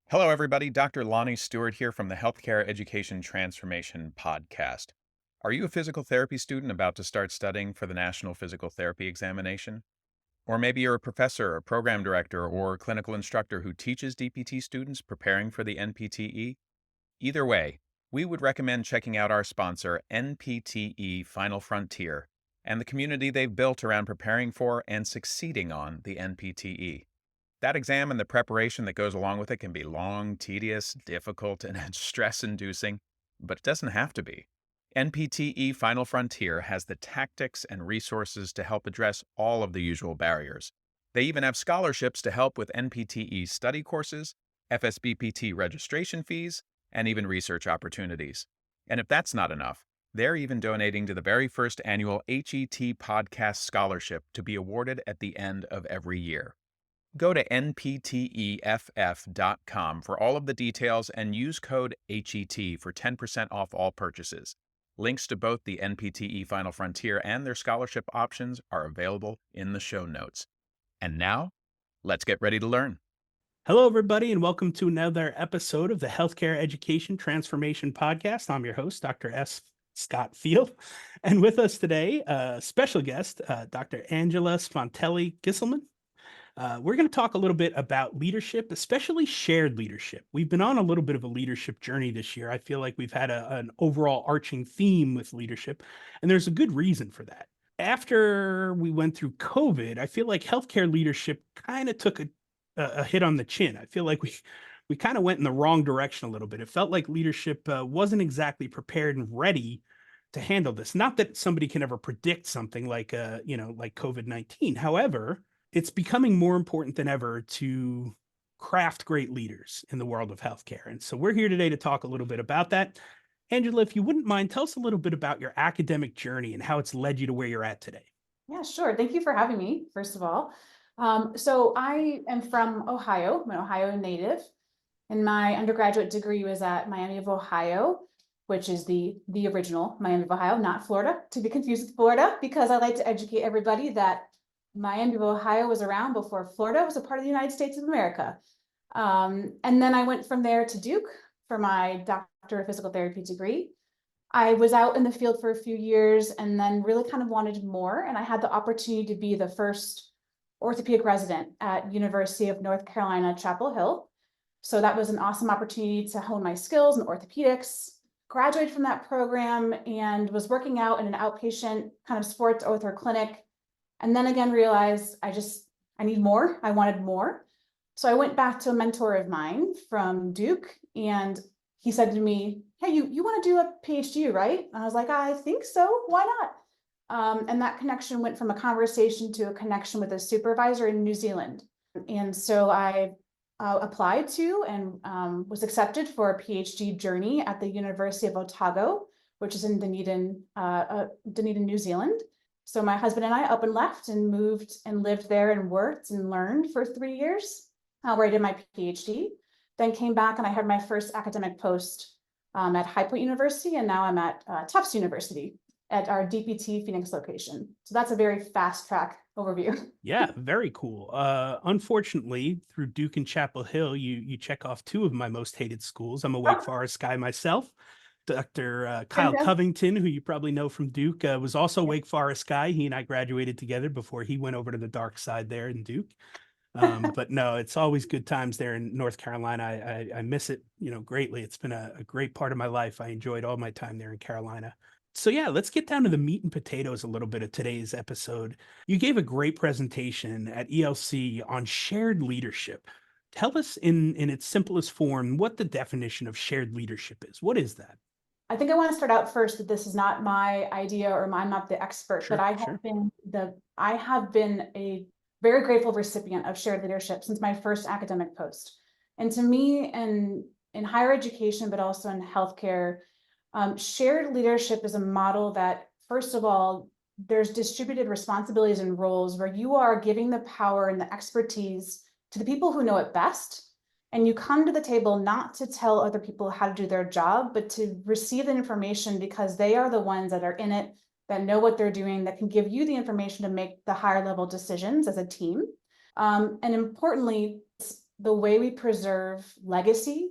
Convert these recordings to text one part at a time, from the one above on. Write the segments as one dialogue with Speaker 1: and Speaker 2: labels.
Speaker 1: Hello, everybody. Dr. Lonnie Stewart here from the Healthcare Education Transformation Podcast. Are you a physical therapy student about to start studying for the National Physical Therapy Examination? Or maybe you're a professor, a program director, or clinical instructor who teaches DPT students preparing for the NPTE? Either way, we would recommend checking out our sponsor, NPTE Final Frontier, and the community they've built around preparing for and succeeding on the NPTE. That exam and the preparation that goes along with it can be long, tedious, difficult, and stress-inducing, but it doesn't have to be. NPTE Final Frontier has the tactics and resources to help address all of the usual barriers. They even have scholarships to help with NPTE study courses, FSBPT registration fees, and even research opportunities. And if that's not enough, they're even donating to the very first annual HET Podcast Scholarship to be awarded at the end of every year. Go to npteff.com for all of the details and use code HET for 10% off all purchases. Links to both the NPTE Final Frontier and their scholarship options are available in the show notes. And now, let's get ready to learn.
Speaker 2: Hello, everybody, and welcome to another episode of the Healthcare Education Transformation Podcast. I'm your host, Dr. S. Scott Field. And with us today, special guest, Dr. Angela Sontelli Gisselman. We're going to talk a little bit about leadership, especially shared leadership. We've been on a little bit of a leadership journey this year. I feel like we've had an overall arching theme with leadership, and there's a good reason for that. After we went through COVID, I feel like healthcare leadership kind of took a hit on the chin. I feel like we kind of went in the wrong direction a little bit. It felt like leadership wasn't exactly prepared and ready to handle this. Not that somebody can ever predict something like like COVID-19. However, it's becoming more important than ever to craft great leaders in the world of healthcare. And so we're here today to talk a little bit about that. Angela, if you wouldn't mind, tell us a little bit about your academic journey and how it's led you to where you're at today.
Speaker 3: Yeah, sure. Thank you for having me, first of all. So I am from Ohio. I'm an Ohio native, and my undergraduate degree was at Miami of Ohio, which is the original Miami of Ohio, not Florida, to be confused with Florida, because I like to educate everybody that Miami of Ohio was around before Florida was a part of the United States of America. And then I went from there to Duke for my Doctor of Physical Therapy degree. I was out in the field for a few years and then really kind of wanted more. And I had the opportunity to be the first orthopedic resident at University of North Carolina, Chapel Hill. So that was an awesome opportunity to hone my skills in orthopedics. Graduated from that program and was working out in an outpatient kind of sports ortho clinic. And then again, realized I need more. I wanted more. So I went back to a mentor of mine from Duke, and he said to me, "Hey, you want to do a PhD, right?" And I was like, "I think so. Why not?" And that connection went from a conversation to a connection with a supervisor in New Zealand. And so I applied to and was accepted for a PhD journey at the University of Otago, which is in Dunedin, New Zealand. So my husband and I up and left and moved and lived there and worked and learned for 3 years, where I did my PhD. Then came back and I had my first academic post at High Point University, and now I'm at Tufts University at our DPT Phoenix location. So that's a very fast track overview.
Speaker 2: Yeah, very cool. Unfortunately, through Duke and Chapel Hill, you check off two of my most hated schools. I'm a Wake Forest guy myself. Dr. Kyle Covington, who you probably know from Duke, was also a Wake Forest guy. He and I graduated together before he went over to the dark side there in Duke. But no, it's always good times there in North Carolina. I miss it, greatly. It's been a great part of my life. I enjoyed all my time there in Carolina. So yeah, let's get down to the meat and potatoes a little bit of today's episode. You gave a great presentation at ELC on shared leadership. Tell us in its simplest form what the definition of shared leadership is. What is that?
Speaker 3: I think I want to start out first that this is not my idea, or I'm not the expert,
Speaker 2: Sure,
Speaker 3: but I have been a very grateful recipient of shared leadership since my first academic post. And to me, in higher education, but also in healthcare, shared leadership is a model that, first of all, there's distributed responsibilities and roles where you are giving the power and the expertise to the people who know it best. And you come to the table not to tell other people how to do their job, but to receive the information because they are the ones that are in it, that know what they're doing, that can give you the information to make the higher level decisions as a team. And importantly, the way we preserve legacy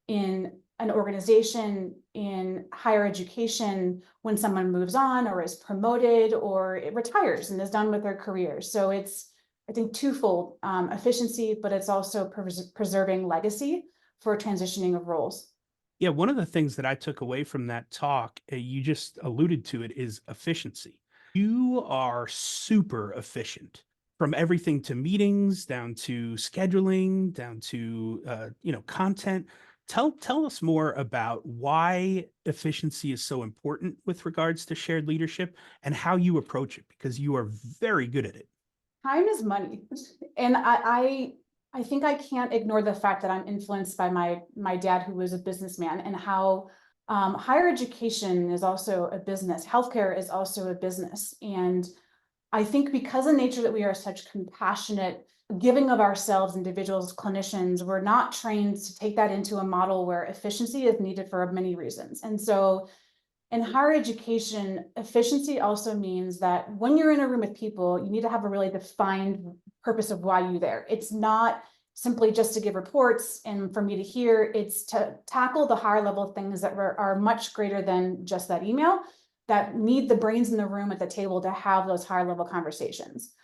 Speaker 3: in an organization, in higher education, when someone moves on or is promoted or it retires and is done with their career. So it's, I think, twofold, efficiency, but it's also preserving legacy for transitioning of roles.
Speaker 2: Yeah, one of the things that I took away from that talk, you just alluded to it, is efficiency. You are super efficient, from everything to meetings down to scheduling, down to content. Tell us more about why efficiency is so important with regards to shared leadership and how you approach it, because you are very good at it.
Speaker 3: Time is money. And I think I can't ignore the fact that I'm influenced by my dad, who was a businessman, and how higher education is also a business. Healthcare is also a business. And I think because of the nature that we are such compassionate, giving of ourselves, individuals, clinicians, we're not trained to take that into a model where efficiency is needed for many reasons. And so in higher education, efficiency also means that when you're in a room with people, you need to have a really defined purpose of why you're there. It's not simply just to give reports and for me to hear, it's to tackle the higher level things that are much greater than just that email, that need the brains in the room at the table to have those higher level conversations.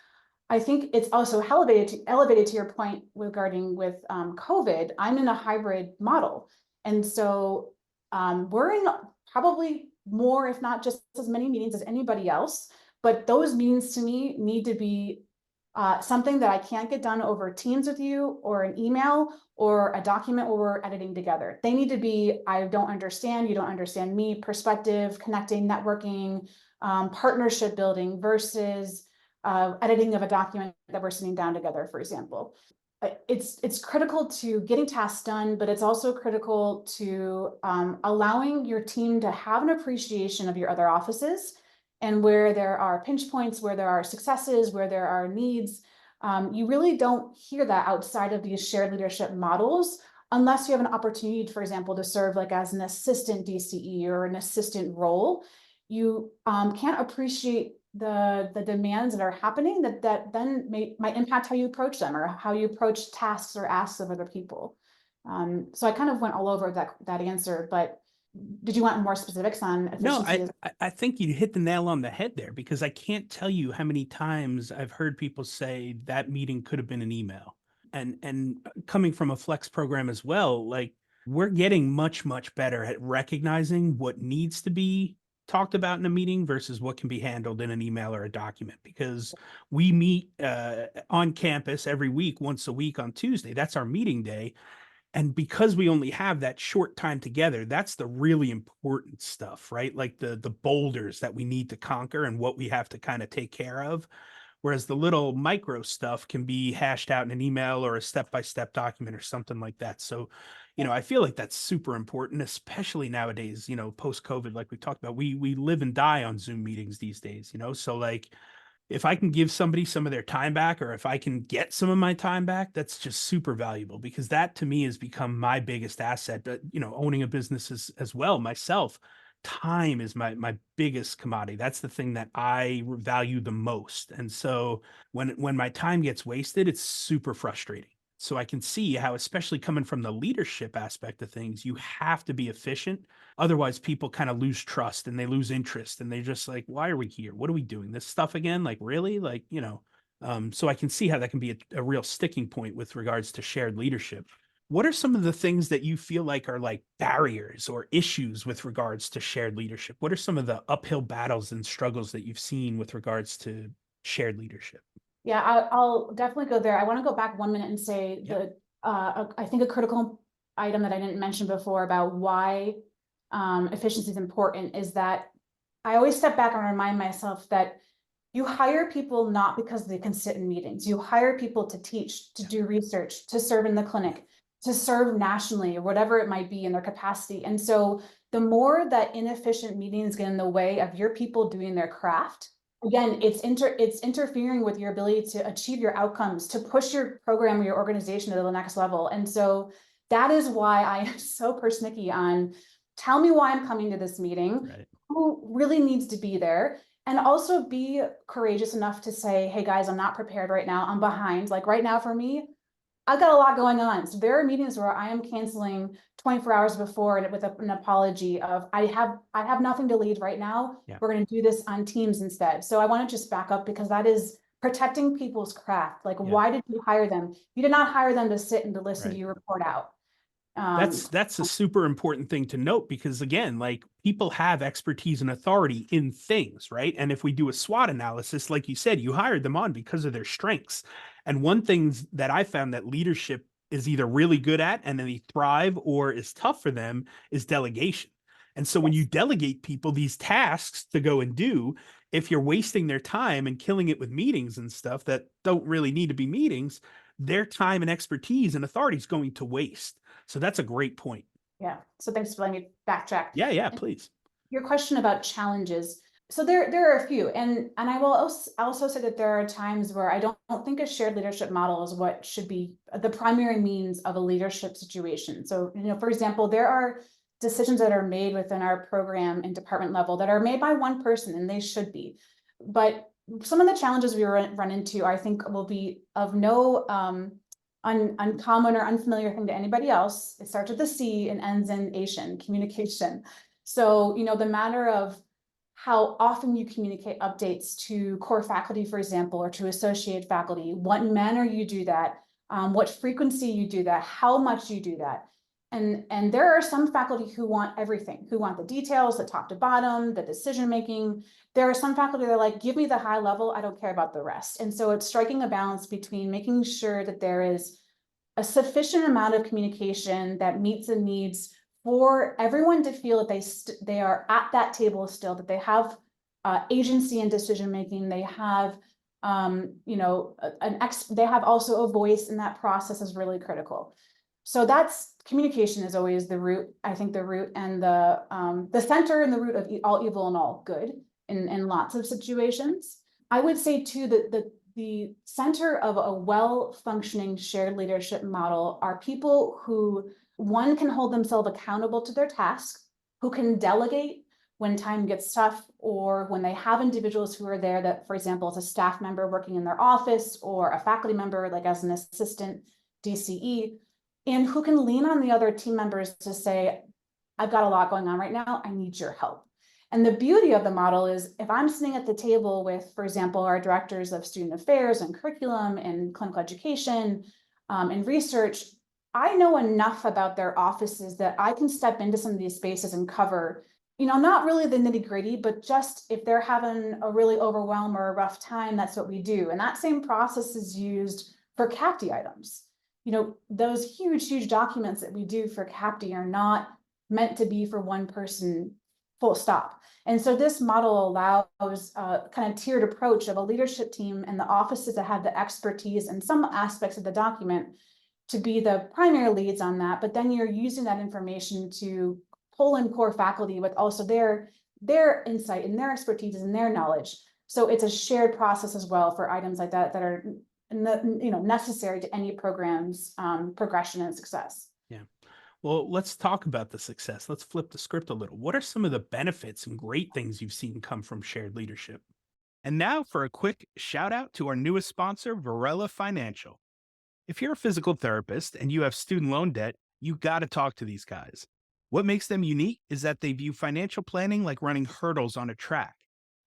Speaker 3: I think it's also elevated to your point regarding with COVID. I'm in a hybrid model. And so we're in probably more, if not just as many meetings as anybody else. But those meetings to me need to be something that I can't get done over Teams with you or an email or a document where we're editing together. They need to be, I don't understand, you don't understand me, perspective, connecting, networking, partnership building versus editing of a document that we're sitting down together, for example. It's critical to getting tasks done, but it's also critical to allowing your team to have an appreciation of your other offices and where there are pinch points, where there are successes, where there are needs. You really don't hear that outside of these shared leadership models unless you have an opportunity, for example, to serve like as an assistant DCE or an assistant role. You can't appreciate the demands that are happening that then might impact how you approach them or how you approach tasks or asks of other people. So I kind of went all over that answer, but did you want more specifics on
Speaker 2: No,
Speaker 3: efficiency?
Speaker 2: I think you hit the nail on the head there, because I can't tell you how many times I've heard people say that meeting could have been an email. And coming from a flex program as well, like, we're getting much better at recognizing what needs to be talked about in a meeting versus what can be handled in an email or a document, because we meet on campus every week, once a week on Tuesday. That's our meeting day. And because we only have that short time together, that's the really important stuff, right? Like the boulders that we need to conquer and what we have to kind of take care of. Whereas the little micro stuff can be hashed out in an email or a step-by-step document or something like that. So, I feel like that's super important, especially nowadays, post-COVID, like we talked about. We live and die on Zoom meetings these days. So like, if I can give somebody some of their time back, or if I can get some of my time back, that's just super valuable, because that to me has become my biggest asset. But, owning a business as well myself, time is my biggest commodity. That's the thing that I value the most. And so when my time gets wasted, it's super frustrating. So I can see how, especially coming from the leadership aspect of things, you have to be efficient. Otherwise, people kind of lose trust and they lose interest, and they're just like, why are we here? What are we doing? This stuff again? Like, really? Like, so I can see how that can be a real sticking point with regards to shared leadership. What are some of the things that you feel like are like barriers or issues with regards to shared leadership? What are some of the uphill battles and struggles that you've seen with regards to shared leadership?
Speaker 3: Yeah, I'll definitely go there. I want to go back 1 minute and say
Speaker 2: Yeah.
Speaker 3: that I think a critical item that I didn't mention before about why efficiency is important is that I always step back and remind myself that you hire people not because they can sit in meetings. You hire people to teach, to do research, to serve in the clinic, to serve nationally, or whatever it might be in their capacity. And so the more that inefficient meetings get in the way of your people doing their craft, again, it's interfering with your ability to achieve your outcomes, to push your program or your organization to the next level. And so that is why I am so persnickety on, tell me why I'm coming to this meeting,
Speaker 2: Right.
Speaker 3: who really needs to be there, and also be courageous enough to say, hey guys, I'm not prepared right now, I'm behind. Like right now for me, I've got a lot going on. So there are meetings where I am canceling 24 hours before and with an apology of I have nothing to lead right now.
Speaker 2: Yeah.
Speaker 3: We're going to do this on Teams instead. So I want to just back up because that is protecting people's craft. Like,
Speaker 2: Yeah.
Speaker 3: why did you hire them? You did not hire them to sit and to listen
Speaker 2: Right.
Speaker 3: to you report out.
Speaker 2: That's a super important thing to note because again, like people have expertise and authority in things, right? And if we do a SWOT analysis, like you said, you hired them on because of their strengths. And one thing that I found that leadership is either really good at and then they thrive or is tough for them is delegation. And so when you
Speaker 3: Yes.
Speaker 2: delegate people these tasks to go and do, if you're wasting their time and killing it with meetings and stuff that don't really need to be meetings, their time and expertise and authority is going to waste. So that's a great point.
Speaker 3: Yeah. So thanks for letting me backtrack.
Speaker 2: Yeah,
Speaker 3: And
Speaker 2: please.
Speaker 3: your question about challenges. So there are a few, and I will also say that there are times where I don't think a shared leadership model is what should be the primary means of a leadership situation. So, for example, there are decisions that are made within our program and department level that are made by one person, and they should be. But some of the challenges we run into, I think, will be of no uncommon or unfamiliar thing to anybody else. It starts with a C and ends in Asian communication. So, the matter of how often you communicate updates to core faculty, for example, or to associate faculty, what manner you do that, what frequency you do that, how much you do that. And there are some faculty who want everything, who want the details, the top to bottom, the decision making. There are some faculty that are like, give me the high level, I don't care about the rest. And so it's striking a balance between making sure that there is a sufficient amount of communication that meets the needs for everyone to feel that they are at that table still, that they have agency in decision making. They have, they have also a voice in that process is really critical. So that's communication is always the root. I think the root and the center and the root of all evil and all good in lots of situations. I would say too that the center of a well-functioning shared leadership model are people who, one, can hold themselves accountable to their task, who can delegate when time gets tough, or when they have individuals who are there that, for example, as a staff member working in their office or a faculty member, like as an assistant DCE, and who can lean on the other team members to say, I've got a lot going on right now, I need your help. And the beauty of the model is if I'm sitting at the table with, for example, our directors of student affairs and curriculum and clinical education and research, I know enough about their offices that I can step into some of these spaces and cover, not really the nitty gritty, but just if they're having a really overwhelmed or a rough time, that's what we do. And that same process is used for CAPTI items. Those huge documents that we do for CAPTI are not meant to be for one person, full stop. And so this model allows a kind of tiered approach of a leadership team and the offices that have the expertise in some aspects of the document to be the primary leads on that. But then you're using that information to pull in core faculty with also their insight and their expertise and their knowledge. So it's a shared process as well for items like that that are necessary to any program's progression and success.
Speaker 2: Yeah. Well, let's talk about the success. Let's flip the script a little. What are some of the benefits and great things you've seen come from shared leadership? And now for a quick shout out to our newest sponsor, Varela Financial. If you're a physical therapist and you have student loan debt, you got to talk to these guys. What makes them unique is that they view financial planning like running hurdles on a track.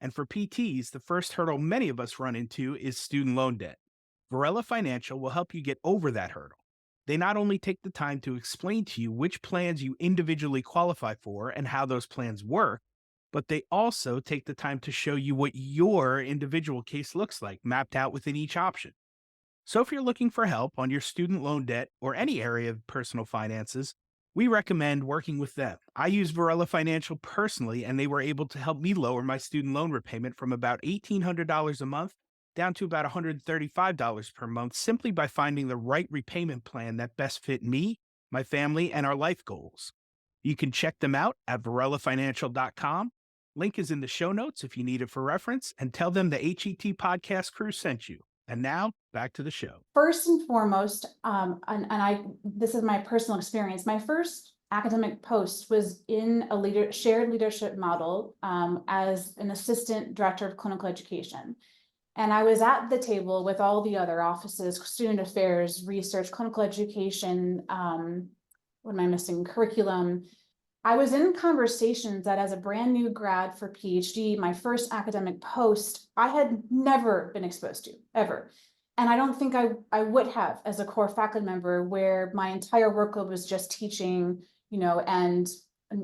Speaker 2: And for PTs, the first hurdle many of us run into is student loan debt. Varela Financial will help you get over that hurdle. They not only take the time to explain to you which plans you individually qualify for and how those plans work, but they also take the time to show you what your individual case looks like, mapped out within each option. So if you're looking for help on your student loan debt or any area of personal finances, we recommend working with them. I use Varela Financial personally, and they were able to help me lower my student loan repayment from about $1,800 a month down to about $135 per month simply by finding the right repayment plan that best fit me, my family, and our life goals. You can check them out at varelafinancial.com. Link is in the show notes if you need it for reference, and tell them the HET podcast crew sent you. And now back to the show.
Speaker 3: First and foremost, this is my personal experience. My first academic post was in a shared leadership model as an assistant director of clinical education. And I was at the table with all the other offices, student affairs, research, clinical education, what am I missing? Curriculum. I was in conversations that as a brand new grad for PhD, my first academic post, I had never been exposed to, ever. And I don't think I would have as a core faculty member, where my entire workload was just teaching, and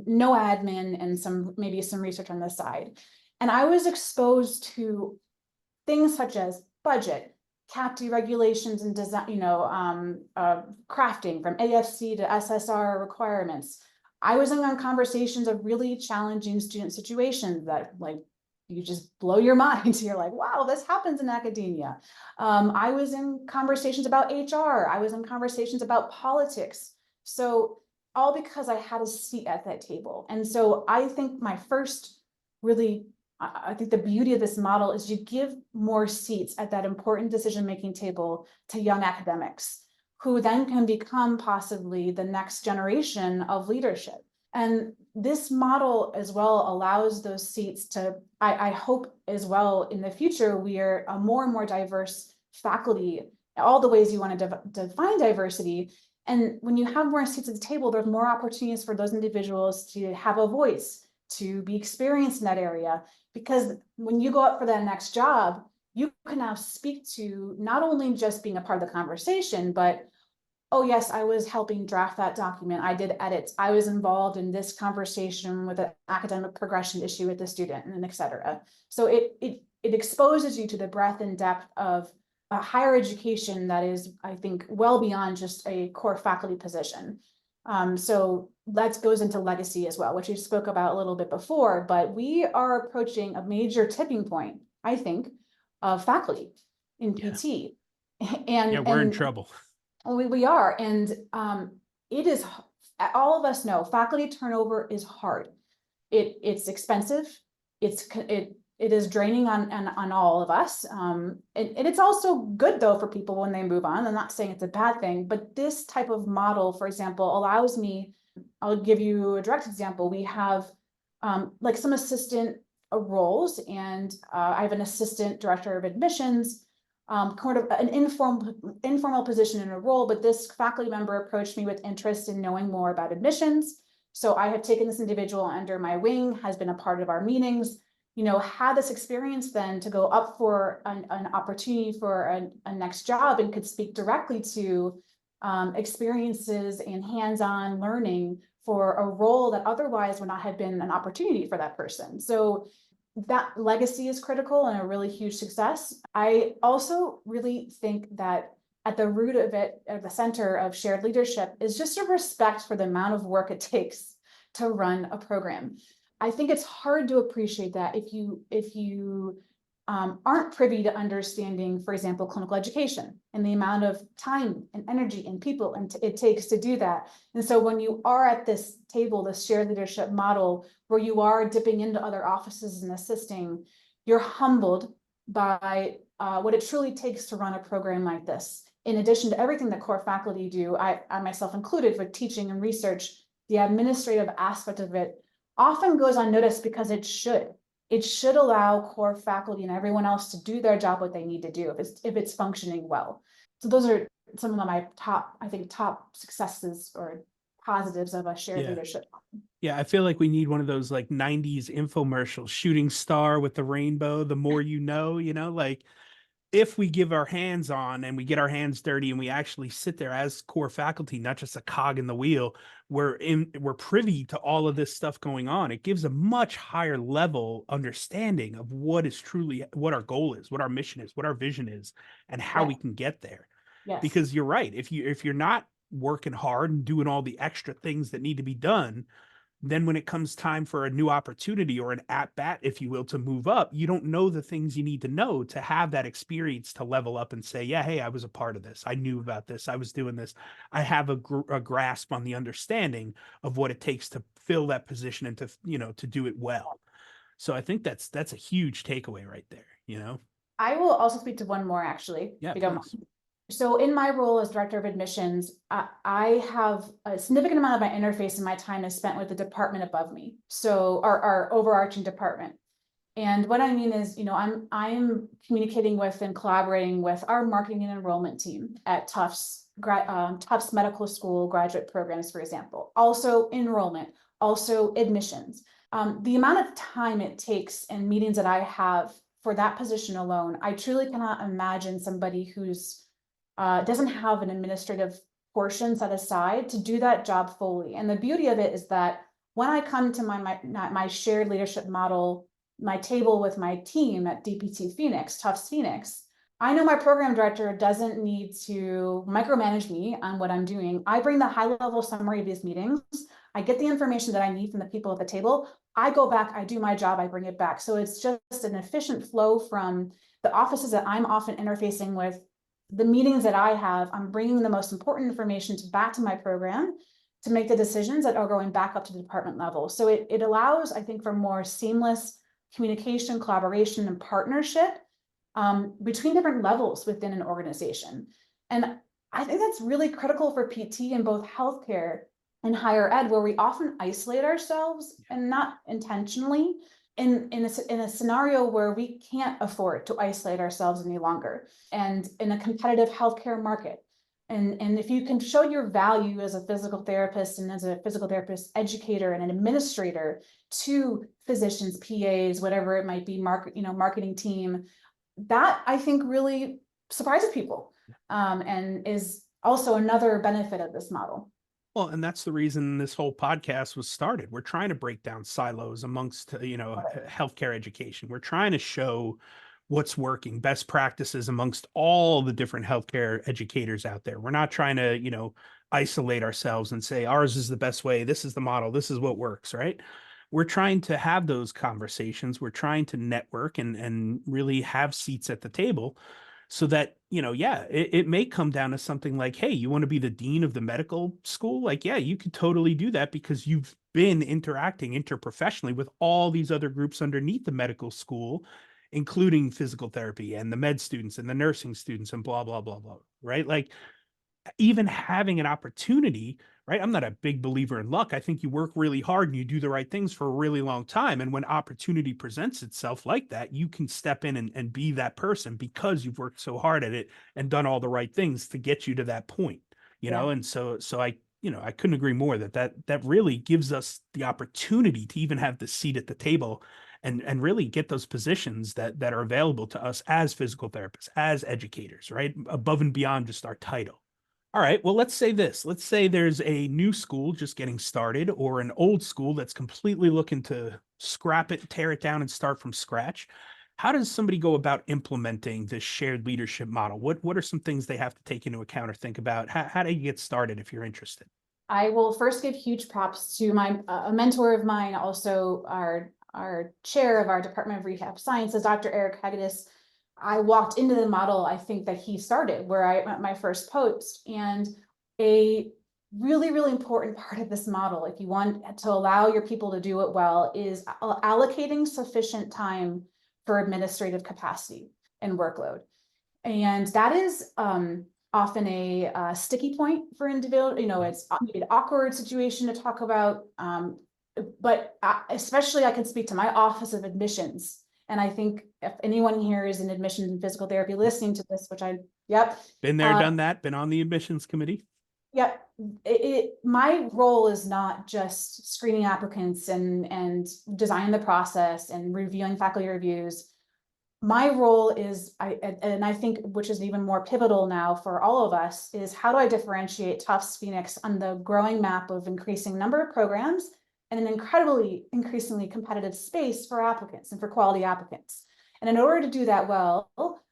Speaker 3: no admin and maybe some research on the side. And I was exposed to things such as budget, CAPT regulations and design, crafting from AFC to SSR requirements. I was in on conversations of really challenging student situations that you just blow your mind. You're like, wow, this happens in academia. I was in conversations about HR. I was in conversations about politics. So all because I had a seat at that table. And so I think I think the beauty of this model is you give more seats at that important decision-making table to young academics, who then can become possibly the next generation of leadership. And this model as well allows those seats to, I hope as well in the future, we are a more and more diverse faculty, all the ways you want to define diversity. And when you have more seats at the table, there's more opportunities for those individuals to have a voice, to be experienced in that area. Because when you go up for that next job, you can now speak to not only just being a part of the conversation, but, oh yes, I was helping draft that document. I did edits. I was involved in this conversation with an academic progression issue with the student, and et cetera. So it exposes you to the breadth and depth of a higher education that is, I think, well beyond just a core faculty position. So that goes into legacy as well, which we spoke about a little bit before, but we are approaching a major tipping point, I think, of faculty in PT.
Speaker 2: Yeah, we're in trouble.
Speaker 3: We are, and it is, all of us know faculty turnover is hard. It's expensive. It is draining on all of us. And it's also good though for people when they move on. I'm not saying it's a bad thing, but this type of model, for example, allows me, I'll give you a direct example. We have like some assistant roles, and I have an assistant director of admissions, kind of an informal position in a role, but this faculty member approached me with interest in knowing more about admissions. So I have taken this individual under my wing, has been a part of our meetings, had this experience then to go up for an opportunity for a next job, and could speak directly to experiences and hands-on learning for a role that otherwise would not have been an opportunity for that person. So that legacy is critical and a really huge success. I also really think that at the root of it, at the center of shared leadership, is just a respect for the amount of work it takes to run a program. I think it's hard to appreciate that if you aren't privy to understanding, for example, clinical education and the amount of time and energy and people it takes to do that. And so when you are at this table, this shared leadership model, where you are dipping into other offices and assisting, you're humbled by what it truly takes to run a program like this. In addition to everything that core faculty do, I myself included, with teaching and research, the administrative aspect of it often goes unnoticed because it should allow core faculty and everyone else to do their job, what they need to do, if it's functioning well. So those are some of my top successes or positives of a shared leadership.
Speaker 2: Yeah, I feel like we need one of those like 90s infomercials, shooting star with the rainbow, the more like if we give our hands on and we get our hands dirty and we actually sit there as core faculty, not just a cog in the wheel, we're privy to all of this stuff going on. It gives a much higher level understanding of what our goal is, what our mission is, what our vision is, and how we can get there.
Speaker 3: Yes.
Speaker 2: Because you're right. If you're not working hard and doing all the extra things that need to be done, then when it comes time for a new opportunity or an at bat, if you will, to move up, you don't know the things you need to know to have that experience to level up and say, yeah, hey, I was a part of this. I knew about this. I was doing this. I have a grasp on the understanding of what it takes to fill that position and to do it well. So I think that's a huge takeaway right there.
Speaker 3: I will also speak to one more, actually.
Speaker 2: Yeah,
Speaker 3: if you don't
Speaker 2: please.
Speaker 3: mind. So in my role as director of admissions, I have a significant amount of my interface and my time is spent with the department above me. So our overarching department. And what I mean is, I'm communicating with and collaborating with our marketing and enrollment team at Tufts Medical School graduate programs, for example, also enrollment, also admissions. The amount of time it takes and meetings that I have for that position alone, I truly cannot imagine somebody who's doesn't have an administrative portion set aside to do that job fully. And the beauty of it is that when I come to my shared leadership model, my table with my team at DPT Phoenix, Tufts Phoenix, I know my program director doesn't need to micromanage me on what I'm doing. I bring the high level summary of these meetings. I get the information that I need from the people at the table. I go back, I do my job, I bring it back. So it's just an efficient flow from the offices that I'm often interfacing with, the meetings that I have. I'm bringing the most important information back to my program to make the decisions that are going back up to the department level. So it allows, I think, for more seamless communication, collaboration, and partnership between different levels within an organization. And I think that's really critical for PT in both healthcare and higher ed, where we often isolate ourselves, and not intentionally, in a scenario where we can't afford to isolate ourselves any longer, and in a competitive healthcare market. And if you can show your value as a physical therapist and as a physical therapist educator and an administrator to physicians, PAs, whatever it might be, marketing team, that I think really surprises people, and is also another benefit of this model.
Speaker 2: Well, and that's the reason this whole podcast was started. We're trying to break down silos amongst, healthcare education. We're trying to show what's working, best practices amongst all the different healthcare educators out there. We're not trying to, isolate ourselves and say ours is the best way. This is the model. This is what works, right? We're trying to have those conversations. We're trying to network and really have seats at the table so that, yeah, it may come down to something like, hey, you want to be the dean of the medical school? Like, yeah, you could totally do that because you've been interacting interprofessionally with all these other groups underneath the medical school, including physical therapy and the med students and the nursing students and blah, blah, blah, blah. Right. Like, even having an opportunity, right? I'm not a big believer in luck. I think you work really hard and you do the right things for a really long time. And when opportunity presents itself like that, you can step in and be that person because you've worked so hard at it and done all the right things to get you to that point,
Speaker 3: Yeah.
Speaker 2: And so I couldn't agree more that really gives us the opportunity to even have the seat at the table and really get those positions that are available to us as physical therapists, as educators, right? Above and beyond just our title. All right, well, let's say this. Let's say there's a new school just getting started or an old school that's completely looking to scrap it, tear it down, and start from scratch. How does somebody go about implementing this shared leadership model? What are some things they have to take into account or think about? How do you get started if you're interested?
Speaker 3: I will first give huge props to a mentor of mine, also our chair of our Department of Rehab Sciences, Dr. Eric Hagedis. I walked into the model, I think, that he started, where I met my first post. And a really, really important part of this model, if you want to allow your people to do it well, is allocating sufficient time for administrative capacity and workload. And that is often a sticky point for individual. It's maybe an awkward situation to talk about. But especially I can speak to my office of admissions. And I think if anyone here is in admissions and physical therapy listening to this, yep.
Speaker 2: Been there, done that, been on the admissions committee.
Speaker 3: Yep. My role is not just screening applicants and designing the process and reviewing faculty reviews. My role is, I think, which is even more pivotal now for all of us, is how do I differentiate Tufts Phoenix on the growing map of increasing number of programs and an increasingly competitive space for applicants and for quality applicants. And in order to do that well,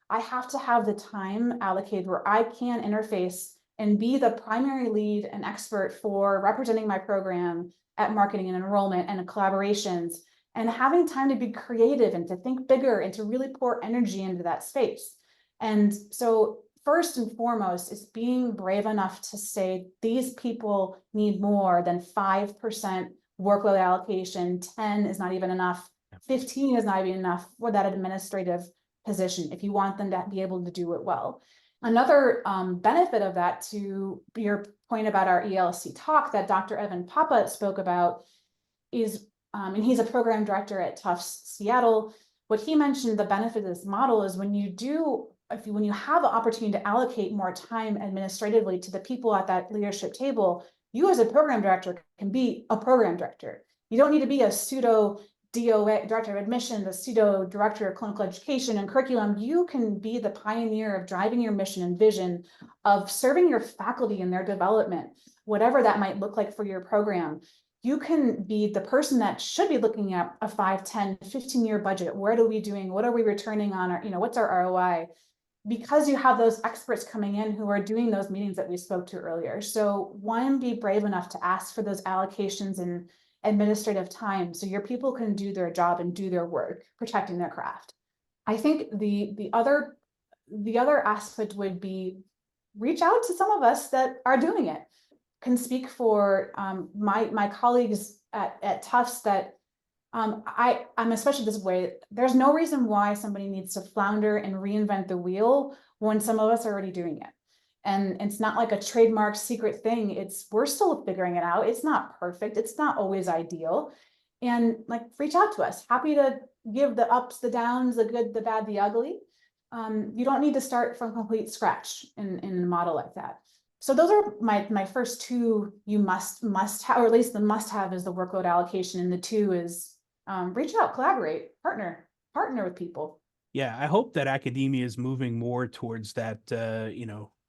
Speaker 3: I have to have the time allocated where I can interface and be the primary lead and expert for representing my program at marketing and enrollment and collaborations, and having time to be creative and to think bigger and to really pour energy into that space. And so first and foremost is being brave enough to say these people need more than 5% workload allocation. 10 is not even enough. 15 is not even enough for that administrative position if you want them to be able to do it well. Another benefit of that, to your point about our ELC talk that Dr. Evan Papa spoke about, is and he's a program director at Tufts Seattle. what he mentioned, the benefit of this model is when you have the opportunity to allocate more time administratively to the people at that leadership table, you as a program director can be a program director. You don't need to be a pseudo DOA, director of admission, the pseudo director of clinical education and curriculum. You can be the pioneer of driving your mission and vision of serving your faculty in their development, whatever that might look like for your program. You can be the person that should be looking at a 5, 10, 15-year budget. What are we doing? What are we returning on? What's our ROI? Because you have those experts coming in who are doing those meetings that we spoke to earlier. So one, be brave enough to ask for those allocations and administrative time so your people can do their job and do their work, protecting their craft. I think the other aspect would be reach out to some of us that are doing it. Can speak for my colleagues at Tufts that I'm especially this way. There's no reason why somebody needs to flounder and reinvent the wheel when some of us are already doing it. And it's not like a trademark secret thing. We're still figuring it out. It's not perfect. It's not always ideal. And like, reach out to us. Happy to give the ups, the downs, the good, the bad, the ugly. You don't need to start from complete scratch in a model like that. So those are my first two. You must have, or at least the must have is the workload allocation, and the two is reach out, collaborate, partner with people.
Speaker 2: Yeah, I hope that academia is moving more towards that,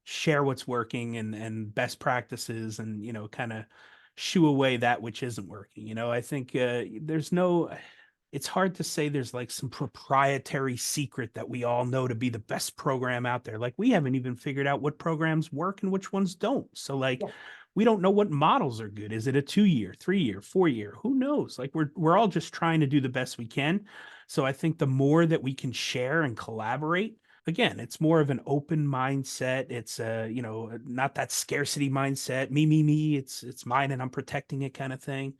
Speaker 2: share what's working and best practices and, kind of shoo away that which isn't working. I think it's hard to say there's like some proprietary secret that we all know to be the best program out there. Like we haven't even figured out what programs work and which ones don't. So like,
Speaker 3: Yeah.
Speaker 2: we don't know what models are good. Is it a 2-year, 3-year, 4-year? Who knows? Like we're all just trying to do the best we can. So I think the more that we can share and collaborate, again, it's more of an open mindset. It's not that scarcity mindset, me. It's mine and I'm protecting it kind of thing.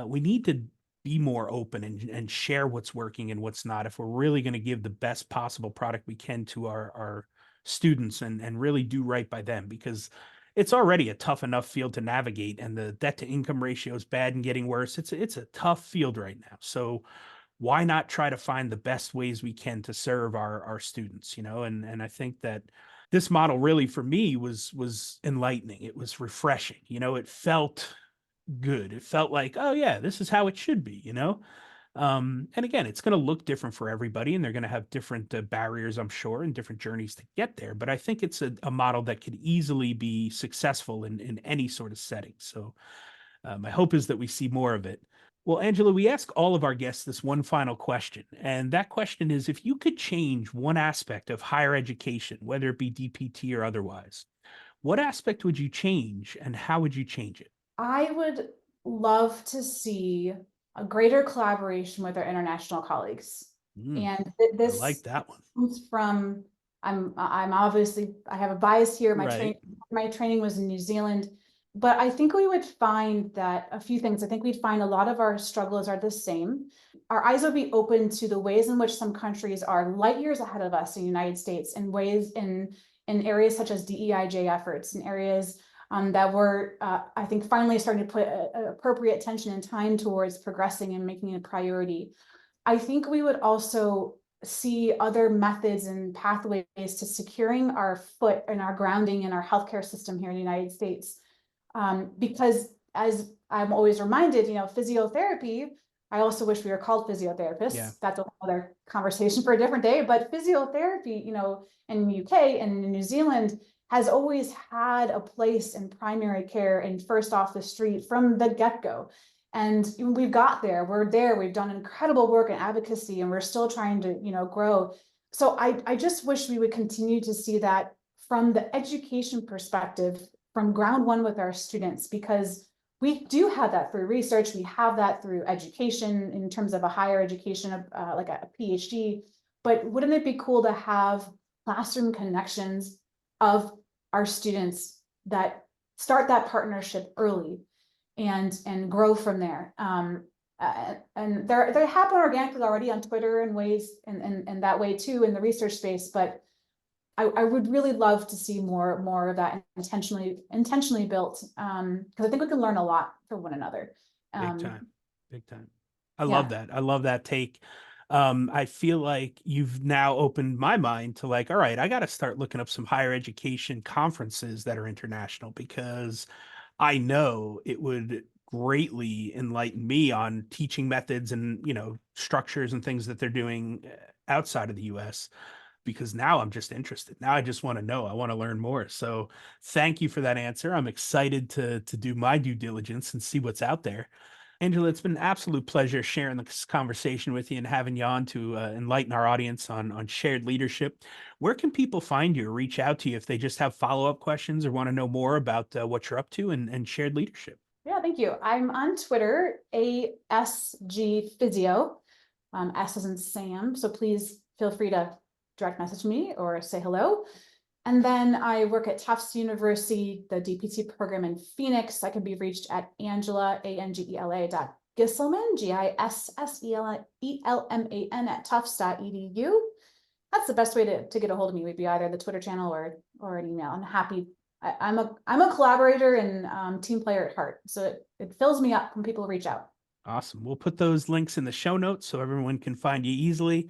Speaker 2: We need to be more open and share what's working and what's not if we're really going to give the best possible product we can to our students and really do right by them, because it's already a tough enough field to navigate and the debt to income ratio is bad and getting worse. It's a tough field right now. So why not try to find the best ways we can to serve our students, and I think that this model really for me was enlightening. It was refreshing. It felt good. It felt like, oh yeah, this is how it should be. And again, it's going to look different for everybody, and they're going to have different barriers, I'm sure, and different journeys to get there. But I think it's a model that could easily be successful in any sort of setting. So my hope is that we see more of it. Well, Angela, we ask all of our guests this one final question. And that question is, if you could change one aspect of higher education, whether it be DPT or otherwise, what aspect would you change and how would you change it?
Speaker 3: I would love to see a greater collaboration with our international colleagues. And
Speaker 2: I
Speaker 3: this
Speaker 2: like that one.
Speaker 3: comes from, I'm obviously, I have a bias here.
Speaker 2: Right.
Speaker 3: My training was in New Zealand, but I think we would find that a few things. I think we'd find a lot of our struggles are the same. Our eyes would be open to the ways in which some countries are light years ahead of us in the United States, in ways in areas such as DEIJ efforts, in areas that we're, I think, finally starting to put appropriate attention and time towards progressing and making it a priority. I think we would also see other methods and pathways to securing our foot and our grounding in our healthcare system here in the United States. Because as I'm always reminded, physiotherapy, I also wish we were called physiotherapists.
Speaker 2: Yeah.
Speaker 3: That's another conversation for a different day. But physiotherapy, in the UK and in New Zealand has always had a place in primary care and first off the street from the get-go. And we've got there, we're there, we've done incredible work in advocacy, and we're still trying to, grow. So I just wish we would continue to see that from the education perspective, from ground one with our students, because we do have that through research, we have that through education in terms of a higher education, like a PhD, but wouldn't it be cool to have classroom connections of our students that start that partnership early and grow from there. And they happen organically already on Twitter and ways and that way too in the research space, but I would really love to see more of that intentionally built, because I think we can learn a lot from one another.
Speaker 2: Big time. I
Speaker 3: Yeah.
Speaker 2: love that. I love that take. I feel like you've now opened my mind to like, all right, I got to start looking up some higher education conferences that are international because I know it would greatly enlighten me on teaching methods and, structures and things that they're doing outside of the US, because now I'm just interested. Now I just want to know. I want to learn more. So thank you for that answer. I'm excited to do my due diligence and see what's out there. Angela, it's been an absolute pleasure sharing this conversation with you and having you on to enlighten our audience on shared leadership. Where can people find you or reach out to you if they just have follow-up questions or want to know more about what you're up to and shared leadership?
Speaker 3: Yeah, thank you. I'm on Twitter, ASG Physio, S as in Sam. So please feel free to direct message me or say hello. And then I work at Tufts University, the DPT program in Phoenix. I can be reached at Angela, Gisselman, Gisselman at tufts.edu. That's the best way to get a hold of me, would be either the Twitter channel or an email. I'm happy. I'm a collaborator and team player at heart. So it fills me up when people reach out.
Speaker 2: Awesome. We'll put those links in the show notes so everyone can find you easily.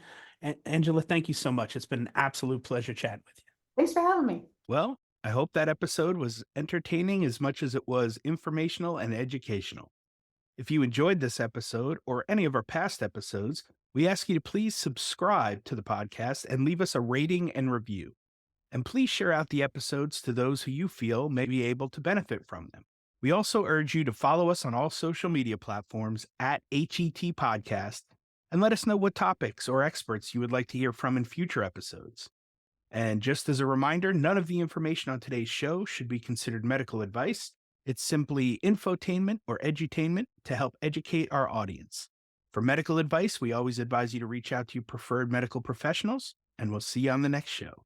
Speaker 2: Angela, thank you so much. It's been an absolute pleasure chatting with you.
Speaker 3: Thanks for having me.
Speaker 2: Well, I hope that episode was entertaining as much as it was informational and educational. If you enjoyed this episode or any of our past episodes, we ask you to please subscribe to the podcast and leave us a rating and review. And please share out the episodes to those who you feel may be able to benefit from them. We also urge you to follow us on all social media platforms at HET Podcast and let us know what topics or experts you would like to hear from in future episodes. And just as a reminder, none of the information on today's show should be considered medical advice. It's simply infotainment or edutainment to help educate our audience. For medical advice, we always advise you to reach out to your preferred medical professionals, and we'll see you on the next show.